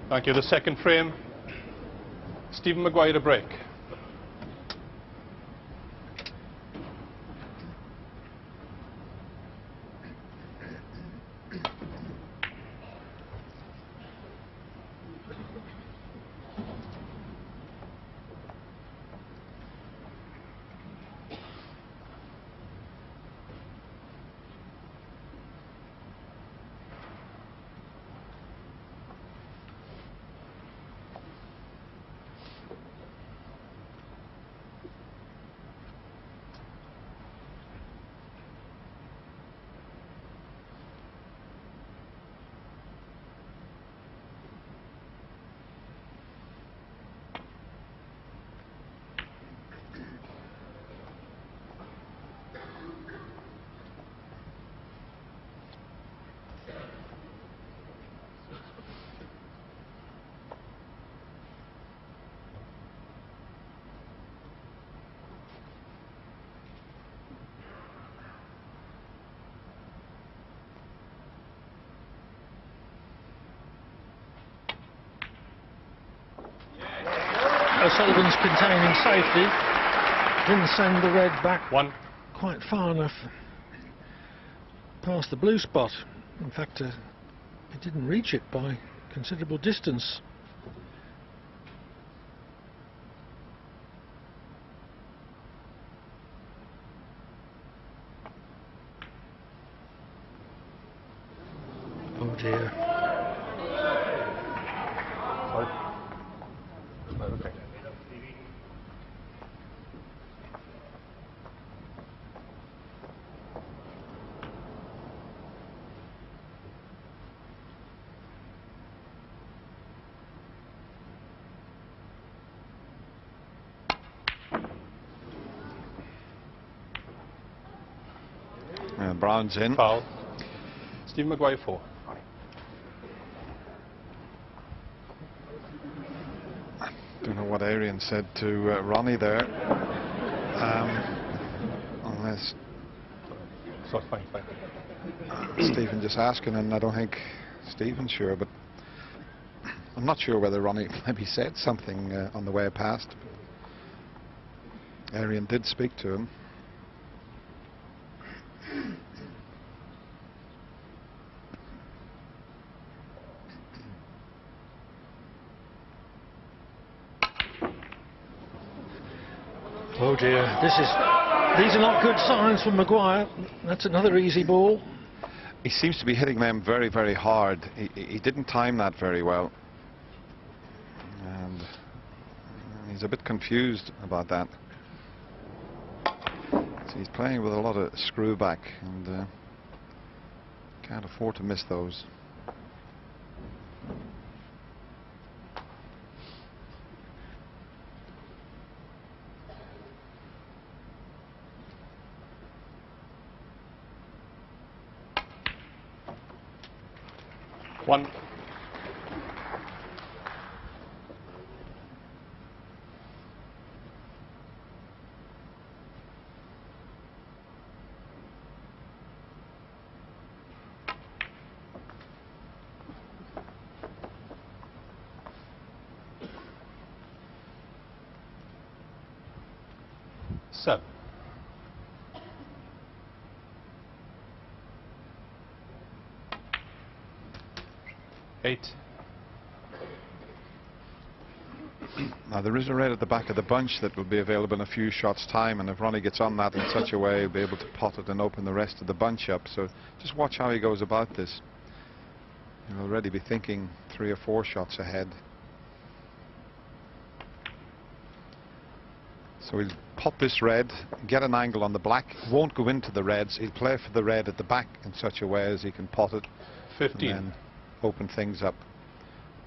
Thank you. The second frame, Stephen Maguire to break. O'Sullivan's containing safety, didn't send the red back quite far enough past the blue spot. In fact, it didn't reach it by considerable distance. Oh dear. Okay. Brown's in. Foul. Stephen Maguire 4. Don't know what Arian said to Ronnie there. Unless So fine. Stephen just asking, and I don't think Stephen's sure, but I'm not sure whether Ronnie maybe said something on the way past. Arian did speak to him. Oh dear, these are not good signs for Maguire. That's another easy ball. He seems to be hitting them very, very hard. He didn't time that very well. And he's a bit confused about that. So he's playing with a lot of screw back and can't afford to miss those. One. Seven. 8. Now there is a red at the back of the bunch that will be available in a few shots time, and if Ronnie gets on that in such a way, he'll be able to pot it and open the rest of the bunch up. So just watch how he goes about this. He'll already be thinking 3 or 4 shots ahead. So he'll pot this red, get an angle on the black, won't go into the reds, he'll play for the red at the back in such a way as he can pot it 15. and then open things up.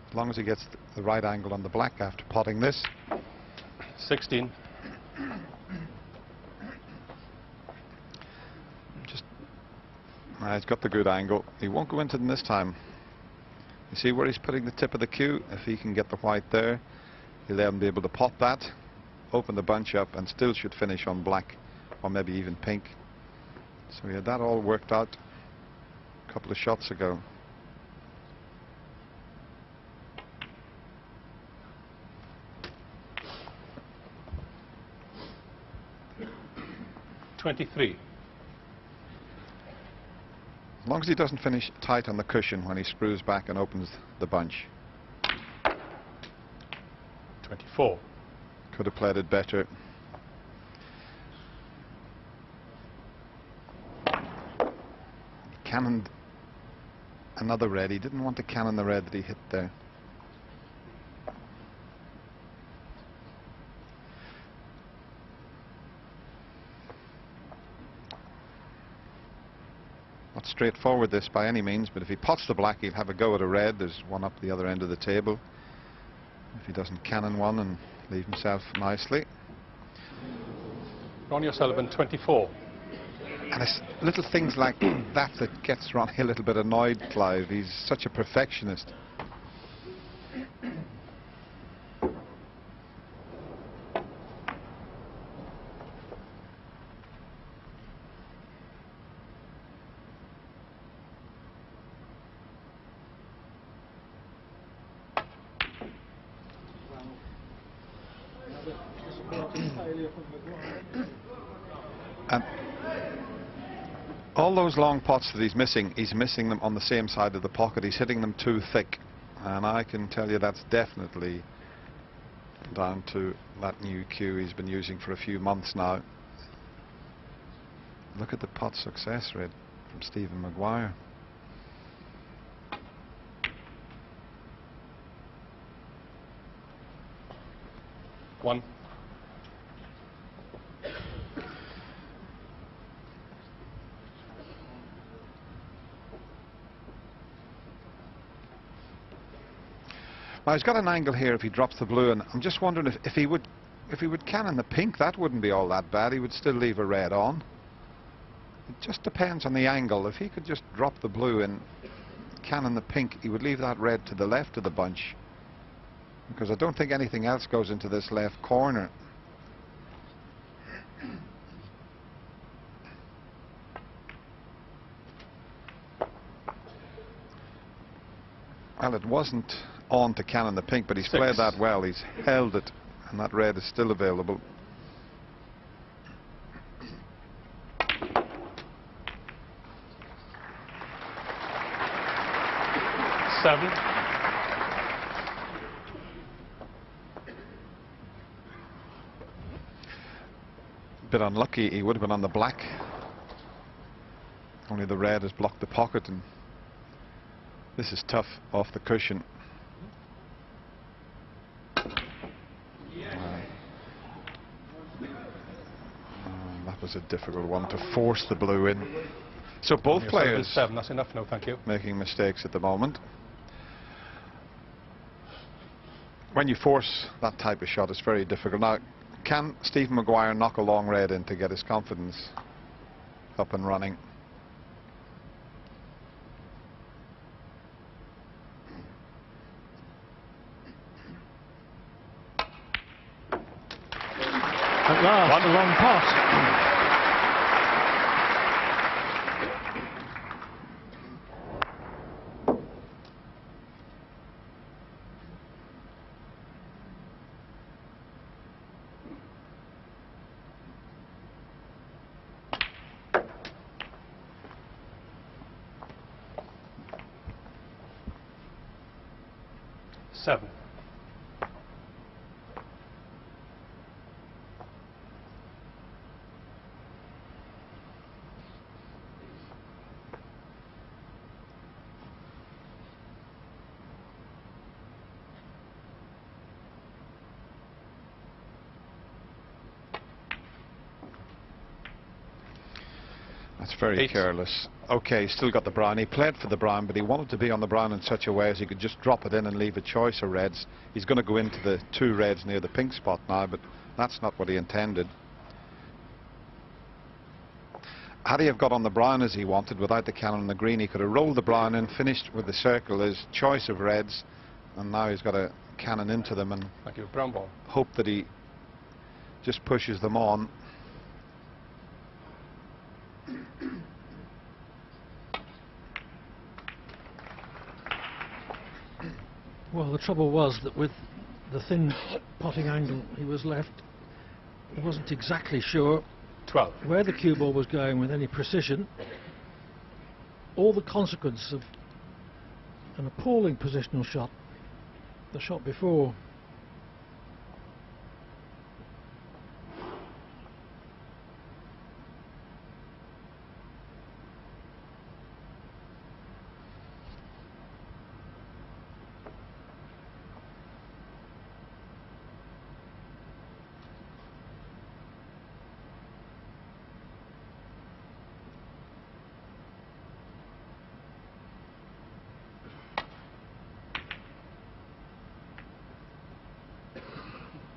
As long as he gets the right angle on the black after potting this. 16. He's got the good angle. He won't go into them this time. You see where he's putting the tip of the cue? If he can get the white there, he'll then be able to pot that, open the bunch up, and still should finish on black, or maybe even pink. So he had that all worked out a couple of shots ago. 23. As long as he doesn't finish tight on the cushion when he screws back and opens the bunch. 24. Could have played it better. Cannoned another red. He didn't want to cannon the red that he hit there. Not straightforward this by any means, but if he pots the black, he'll have a go at a red. There's one up the other end of the table. If he doesn't cannon one and leave himself nicely. Ronnie O'Sullivan, 24. And it's little things like that that gets Ronnie a little bit annoyed, Clive. He's such a perfectionist. And all those long pots that he's missing them on the same side of the pocket. He's hitting them too thick. And I can tell you that's definitely down to that new cue he's been using for a few months now. Look at the pot success rate from Stephen Maguire. One. Now he's got an angle here if he drops the blue, and I'm just wondering if he would cannon the pink, that wouldn't be all that bad. He would still leave a red on. It just depends on the angle. If he could just drop the blue and cannon the pink, he would leave that red to the left of the bunch, because I don't think anything else goes into this left corner. Well, it wasn't on to cannon the pink, but he's played that well. He's held it, and that red is still available. Seven. Bit unlucky. He would have been on the black. Only the red has blocked the pocket, and this is tough off the cushion. That was a difficult one to force the blue in. So both players 7. That's enough. No, thank you. making mistakes at the moment. When you force that type of shot, it's very difficult. Now, can Stephen Maguire knock a long red in to get his confidence up and running? At last, a long pot. Seven. That's very careless. Okay, still got the brown. He played for the brown, but he wanted to be on the brown in such a way as he could just drop it in and leave a choice of reds. He's going to go into the two reds near the pink spot now, but that's not what he intended. Had he have got on the brown as he wanted without the cannon and the green, he could have rolled the brown in, finished with the circle as choice of reds, and now he's got a cannon into them and Thank you. Brown ball. hope that he just pushes them on. Well, the trouble was that with the thin potting angle he was left, he wasn't exactly sure 12. where the cue ball was going with any precision, all the consequence of an appalling positional shot, the shot before.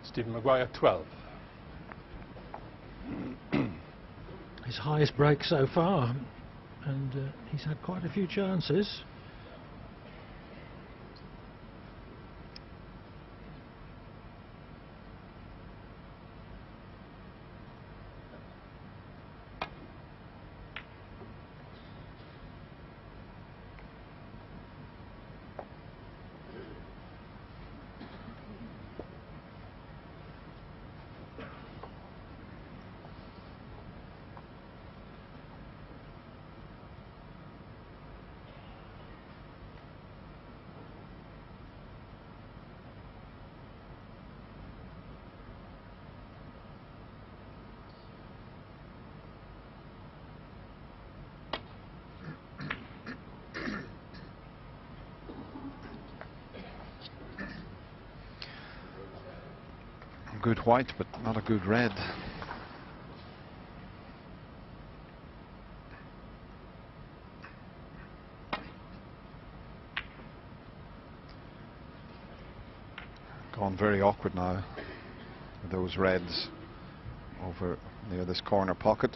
Stephen Maguire, 12. His highest break so far, and he's had quite a few chances. Good white, but not a good red. Gone very awkward now with those reds over near this corner pocket.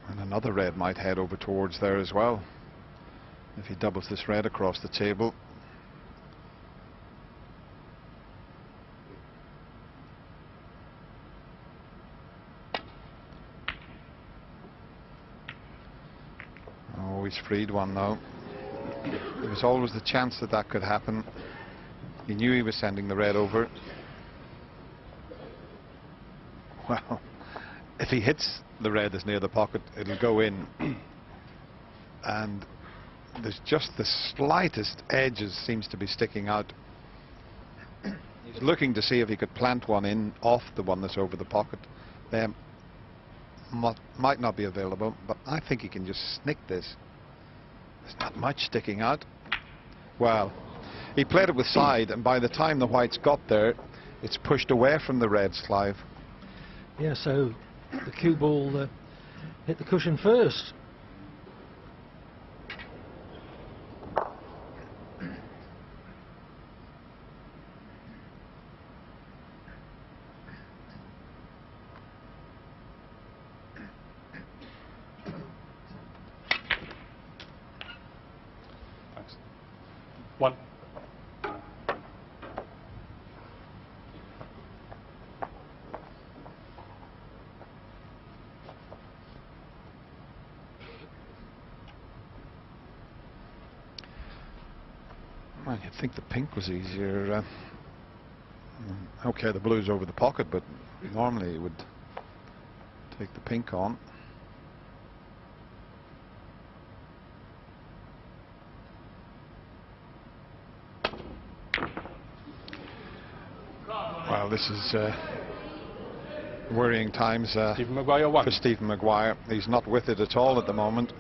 And another red might head over towards there as well if he doubles this red across the table. Oh, he's freed one now. There was always the chance that that could happen. He knew he was sending the red over. Well, if he hits the red that's near the pocket, it'll go in. And there's just the slightest edges seems to be sticking out. He's looking to see if he could plant one in off the one that's over the pocket. They might not be available, but I think he can just snick this. There's not much sticking out. Well, he played it with side, and by the time the whites got there, it's pushed away from the reds, Clive. Yeah, so the cue ball hit the cushion first. Thanks. 1. Well, you'd think the pink was easier. Okay, the blue's over the pocket, but normally you would take the pink on. Well, this is worrying times Stephen Maguire, 1. for Stephen Maguire. He's not with it at all at the moment.